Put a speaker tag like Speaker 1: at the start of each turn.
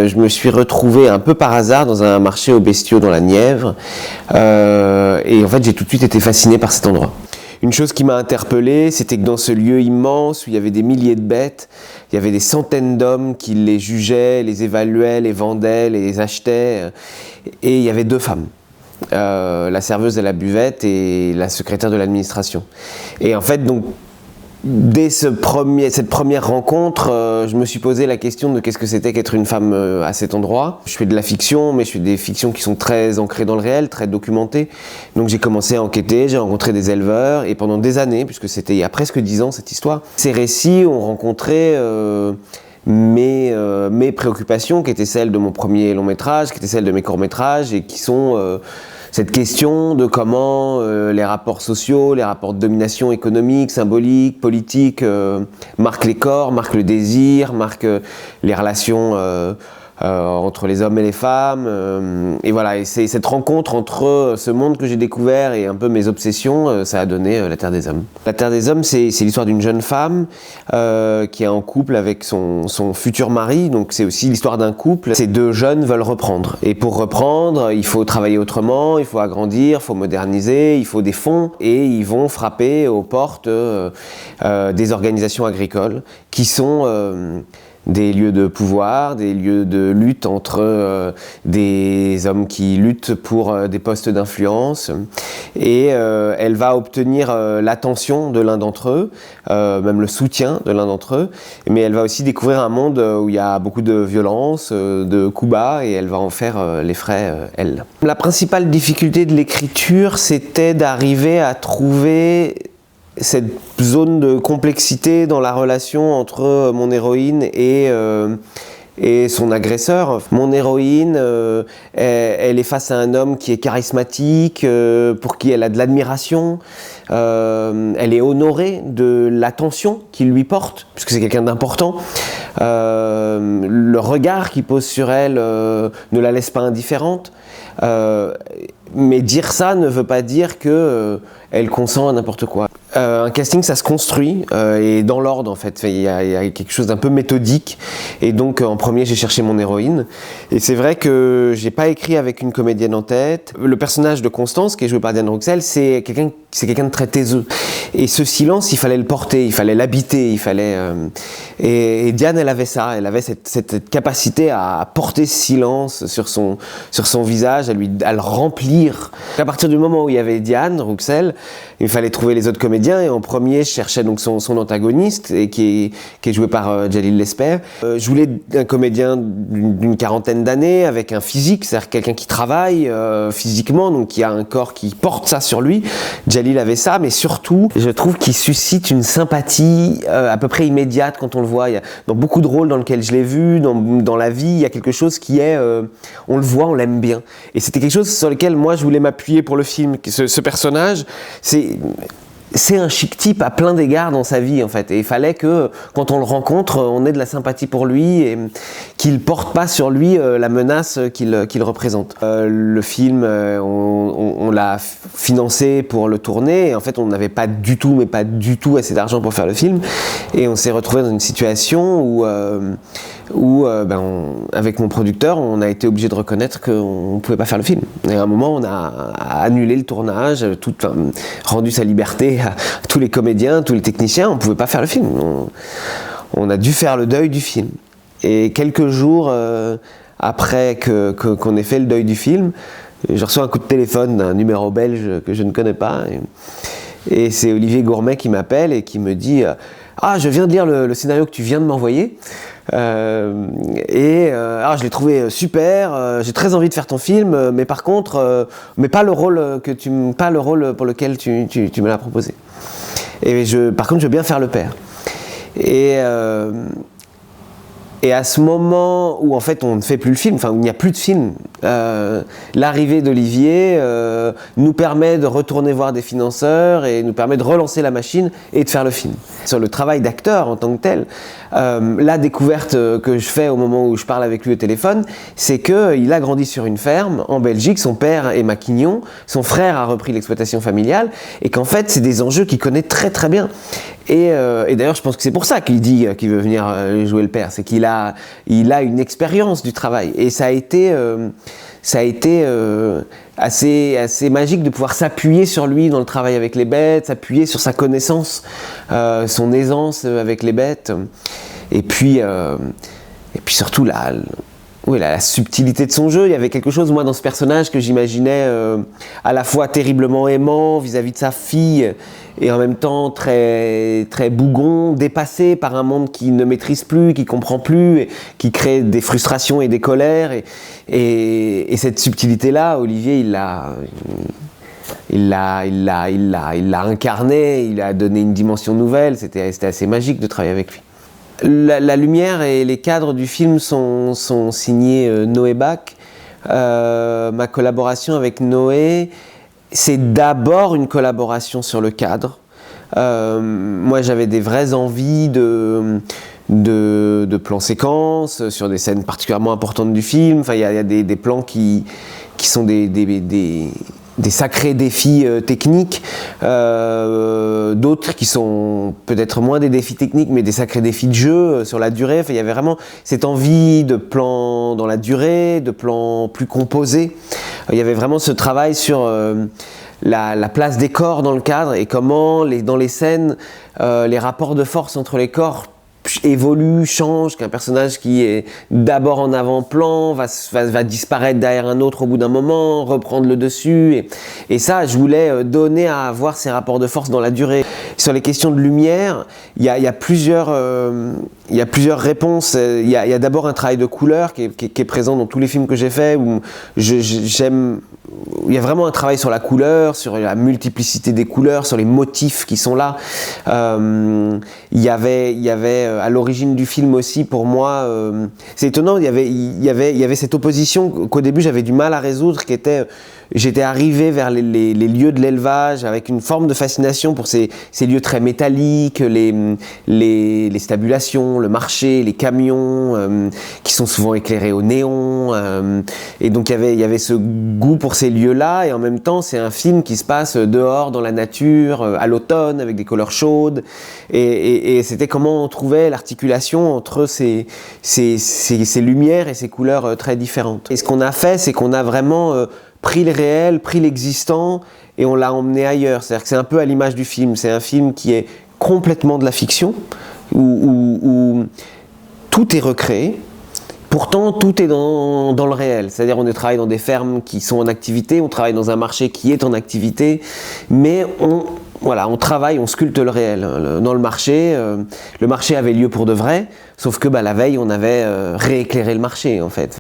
Speaker 1: je me suis retrouvé un peu par hasard dans un marché aux bestiaux dans la Nièvre. Et en fait, j'ai tout de suite été fasciné par cet endroit. Une chose qui m'a interpellé, c'était que dans ce lieu immense où il y avait des milliers de bêtes, il y avait des centaines d'hommes qui les jugeaient, les évaluaient, les vendaient, les achetaient. Et il y avait 2 femmes. La serveuse de la buvette et la secrétaire de l'administration. Et en fait, donc, dès cette première rencontre, je me suis posé la question de qu'est-ce que c'était qu'être une femme à cet endroit. Je fais de la fiction, mais je fais des fictions qui sont très ancrées dans le réel, très documentées. Donc j'ai commencé à enquêter, j'ai rencontré des éleveurs, et pendant des années, puisque c'était il y a presque 10 ans cette histoire, ces récits ont rencontré mes préoccupations, qui étaient celles de mon premier long métrage, qui étaient celles de mes courts métrages, et qui sont cette question de comment les rapports sociaux, les rapports de domination économique, symbolique, politique marquent les corps, marquent le désir, marquent les relations entre les hommes et les femmes. Et voilà, et c'est cette rencontre entre ce monde que j'ai découvert et un peu mes obsessions, ça a donné La Terre des Hommes. La Terre des Hommes, c'est l'histoire d'une jeune femme qui est en couple avec son futur mari, donc c'est aussi l'histoire d'un couple. Ces 2 jeunes veulent reprendre. Et pour reprendre, il faut travailler autrement, il faut agrandir, il faut moderniser, il faut des fonds. Et ils vont frapper aux portes des organisations agricoles qui sont des lieux de pouvoir, des lieux de lutte entre des hommes qui luttent pour des postes d'influence. Et elle va obtenir l'attention de l'un d'entre eux, même le soutien de l'un d'entre eux, mais elle va aussi découvrir un monde où il y a beaucoup de violence, de coups bas, et elle va en faire les frais, elle. La principale difficulté de l'écriture, c'était d'arriver à trouver cette zone de complexité dans la relation entre mon héroïne et son agresseur. Mon héroïne, elle est face à un homme qui est charismatique, pour qui elle a de l'admiration. Elle est honorée de l'attention qu'il lui porte, puisque c'est quelqu'un d'important. Le regard qu'il pose sur elle ne la laisse pas indifférente. Mais dire ça ne veut pas dire qu'elle consent à n'importe quoi. Un casting, ça se construit, et dans l'ordre en fait. Il y a quelque chose d'un peu méthodique. Et donc en premier, j'ai cherché mon héroïne. Et c'est vrai que j'ai pas écrit avec une comédienne en tête. Le personnage de Constance, qui est joué par Diane Rouxel, c'est quelqu'un de très taiseux. Et ce silence, il fallait le porter, il fallait l'habiter, il fallait... Et Diane, elle avait ça, elle avait cette capacité à porter ce silence sur son visage, à le remplir. À partir du moment où il y avait Diane Rouxel, il fallait trouver les autres comédiens, et en premier, je cherchais donc son antagoniste, et qui est joué par Djalil Lesper. Je voulais un comédien d'une quarantaine d'années, avec un physique, c'est-à-dire quelqu'un qui travaille physiquement, donc qui a un corps qui porte ça sur lui. Djalil avait ça, mais surtout, je trouve qu'il suscite une sympathie à peu près immédiate quand on le voit. Dans beaucoup de rôles dans lesquels je l'ai vu, dans la vie, il y a quelque chose qui est... on le voit, on l'aime bien. Et c'était quelque chose sur lequel moi je voulais m'appuyer pour le film. Ce personnage, c'est un chic type à plein d'égards dans sa vie en fait, et il fallait que quand on le rencontre, on ait de la sympathie pour lui et qu'il porte pas sur lui la menace qu'il représente. Le film, on l'a financé pour le tourner, et en fait on n'avait pas du tout assez d'argent pour faire le film, et on s'est retrouvé dans une situation où avec mon producteur, on a été obligé de reconnaître qu'on ne pouvait pas faire le film. Et à un moment, on a annulé le tournage, rendu sa liberté à tous les comédiens, tous les techniciens. On ne pouvait pas faire le film. On a dû faire le deuil du film. Et quelques jours après qu'on ait fait le deuil du film, je reçois un coup de téléphone d'un numéro belge que je ne connais pas. Et c'est Olivier Gourmet qui m'appelle et qui me dit « Ah, je viens de lire le scénario que tu viens de m'envoyer. Alors je l'ai trouvé super, j'ai très envie de faire ton film, mais par contre, mais pas le rôle pour lequel tu me l'as proposé. Et par contre, je veux bien faire le père. Et à ce moment où en fait on ne fait plus le film, enfin où il n'y a plus de film, l'arrivée d'Olivier nous permet de retourner voir des financeurs et nous permet de relancer la machine et de faire le film. Sur le travail d'acteur en tant que tel, la découverte que je fais au moment où je parle avec lui au téléphone, c'est qu'il a grandi sur une ferme en Belgique, son père est maquignon, son frère a repris l'exploitation familiale, et qu'en fait c'est des enjeux qu'il connaît très très bien. Et d'ailleurs, je pense que c'est pour ça qu'il dit qu'il veut venir jouer le père, c'est qu'il a une expérience du travail. Et ça a été assez magique de pouvoir s'appuyer sur lui dans le travail avec les bêtes, s'appuyer sur sa connaissance, son aisance avec les bêtes, et puis surtout la subtilité de son jeu. Il y avait quelque chose, moi, dans ce personnage que j'imaginais à la fois terriblement aimant vis-à-vis de sa fille, et en même temps très, très bougon, dépassé par un monde qui ne maîtrise plus, qui comprend plus, et qui crée des frustrations et des colères. Et cette subtilité-là, Olivier, il l'a incarné, il a donné une dimension nouvelle. C'était assez magique de travailler avec lui. La lumière et les cadres du film sont signés Noé Bach. Ma collaboration avec Noé, c'est d'abord une collaboration sur le cadre. Moi, j'avais des vraies envies de plans séquences sur des scènes particulièrement importantes du film. Enfin, il y a des plans qui sont des sacrés défis techniques, d'autres qui sont peut-être moins des défis techniques, mais des sacrés défis de jeu sur la durée. Enfin, il y avait vraiment cette envie de plans dans la durée, de plans plus composés. Il y avait vraiment ce travail sur la place des corps dans le cadre et comment, dans les scènes, les rapports de force entre les corps évolue, change, qu'un personnage qui est d'abord en avant-plan va disparaître derrière un autre au bout d'un moment, reprendre le dessus. Et ça, je voulais donner à voir ces rapports de force dans la durée. Sur les questions de lumière, il y a plusieurs réponses. Il y a d'abord un travail de couleur qui est présent dans tous les films que j'ai faits, où j'aime. Il y a vraiment un travail sur la couleur, sur la multiplicité des couleurs, sur les motifs qui sont là. Il y avait à l'origine du film aussi, pour moi, c'est étonnant, il y avait cette opposition qu'au début j'avais du mal à résoudre, qui était, j'étais arrivé vers les lieux de l'élevage avec une forme de fascination pour ces lieux très métalliques, les stabulations, le marché, les camions, qui sont souvent éclairés au néon, et donc il y avait ce goût pour ces lieux-là, et en même temps c'est un film qui se passe dehors dans la nature, à l'automne, avec des couleurs chaudes, et c'était comment on trouvait l'articulation entre ces lumières et ces couleurs très différentes. Et ce qu'on a fait, c'est qu'on a vraiment pris le réel, pris l'existant, et on l'a emmené ailleurs. C'est-à-dire que c'est un peu à l'image du film. C'est un film qui est complètement de la fiction, où tout est recréé. Pourtant, tout est dans le réel. C'est-à-dire, on travaille dans des fermes qui sont en activité, on travaille dans un marché qui est en activité, mais on travaille, on sculpte le réel. Dans le marché avait lieu pour de vrai, sauf que la veille, on avait rééclairé le marché, en fait.